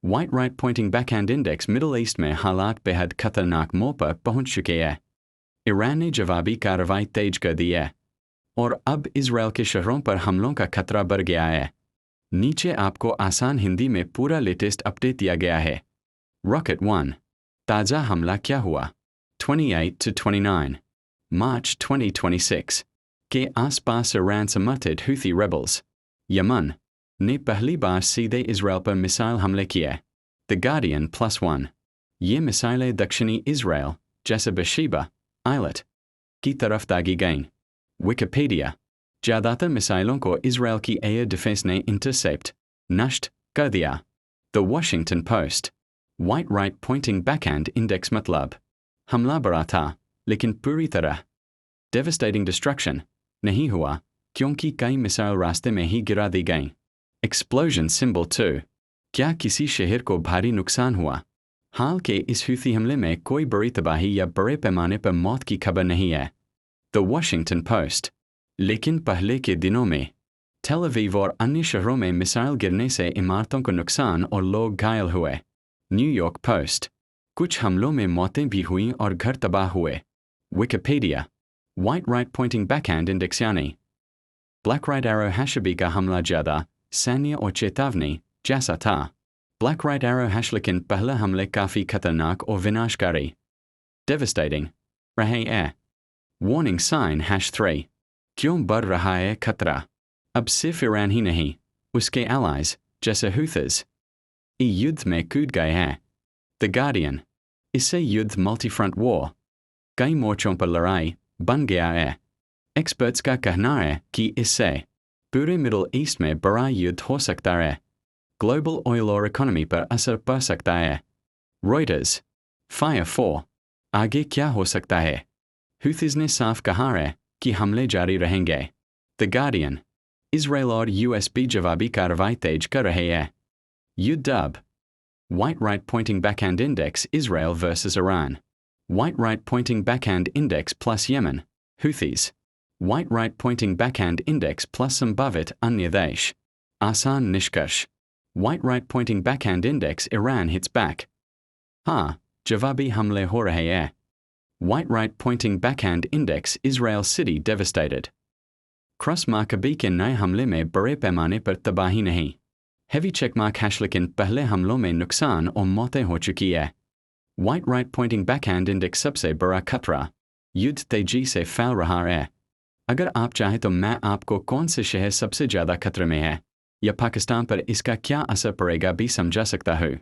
White right pointing backhand index middle east में हालात बेहद खतरनाक मोड़ पर पहुंच चुके हैं। ईरान ने जवाबी कार्रवाई तेज कर दी है और अब इजरायल के शहरों पर हमलों का खतरा बढ़ गया है। नीचे आपको आसान हिंदी में पूरा लेटेस्ट अपडेट दिया गया है। रॉकेट 1 ताज़ा हमला क्या हुआ? 28 to 29 March 2026 के आसपास ईरान समर्थित हूथी रेबल्स यमन ने पहली बार सीधे इजरायल पर मिसाइल हमले किए। द गार्डियन +1 ये मिसाइलें दक्षिणी इजरायल जैसे बेशेबा आइलट की तरफ दागी गईं। विकिपीडिया ज़्यादातर मिसाइलों को इजरायल की एयर डिफेंस ने इंटरसेप्ट नष्ट कर दिया। The Washington Post white right pointing backhand index मतलब हमला बड़ा था लेकिन पूरी तरह डेवस्टेटिंग डिस्ट्रक्शन नहीं हुआ क्योंकि कई मिसाइल रास्ते में ही गिरा दी गईं। एक्सप्लोजन सिंबल 2 क्या किसी शहर को भारी नुकसान हुआ? हाल के इस हूथी हमले में कोई बड़ी तबाही या बड़े पैमाने पर मौत की खबर नहीं है। द वॉशिंगटन पोस्ट लेकिन पहले के दिनों में टेल अवीव और अन्य शहरों में मिसाइल गिरने से इमारतों को नुकसान और लोग घायल हुए। न्यूयॉर्क पोस्ट कुछ हमलों में मौतें भी हुईं और घर तबाह हुए। Wikipedia white right pointing backhand index यानी ब्लैक राइट एरो हैशबी का हमला ज़्यादा सैन्य और चेतावनी जैसा था। ब्लैक राइट एरो हैश लेकिन पहला हमले काफ़ी खतरनाक और विनाशकारी डेवस्टेटिंग रहे हैं। वार्निंग साइन #3 क्यों बढ़ रहा है खतरा? अब सिर्फ ईरान ही नहीं उसके एलाइज जैसे हूथीज युद्ध में कूद गए हैं। द गार्डियन इससे युद्ध मल्टी फ्रंट वॉर कई मोर्चों पर लड़ाई बन गया है। एक्सपर्ट्स का कहना है कि इससे पूरे मिडल ईस्ट में बड़ा युद्ध हो सकता है। ग्लोबल ऑयल और इकोनॉमी पर असर पड़ सकता है। रॉयटर्स फायर 4 आगे क्या हो सकता है? हूथीज ने साफ कहा है कि हमले जारी रहेंगे। द गार्डियन इजरायल और यूएस भी जवाबी कार्रवाई तेज कर रहे हैं। युद्ध अब white right pointing backhand index Israel versus Iran white right pointing backhand index plus Yemen Houthis white right pointing backhand index plus संभावित अन्य देश। आसान निष्कर्ष white right pointing backhand index Iran hits back. हाँ जवाबी हमले हो रहे हैं। White right pointing backhand index Israel city devastated. Cross मार्कबी के नए हमले में बड़े पैमाने पर तबाही नहीं। हेवी चेकमार्क हैश लेकिन पहले हमलों में नुकसान और मौतें हो चुकी है। White right pointing backhand index सबसे बड़ा खतरा युद्ध तेजी से फैल रहा है। अगर आप चाहें तो मैं आपको कौन से शहर सबसे ज़्यादा खतरे में है या पाकिस्तान पर इसका क्या असर पड़ेगा भी समझा सकता हूँ।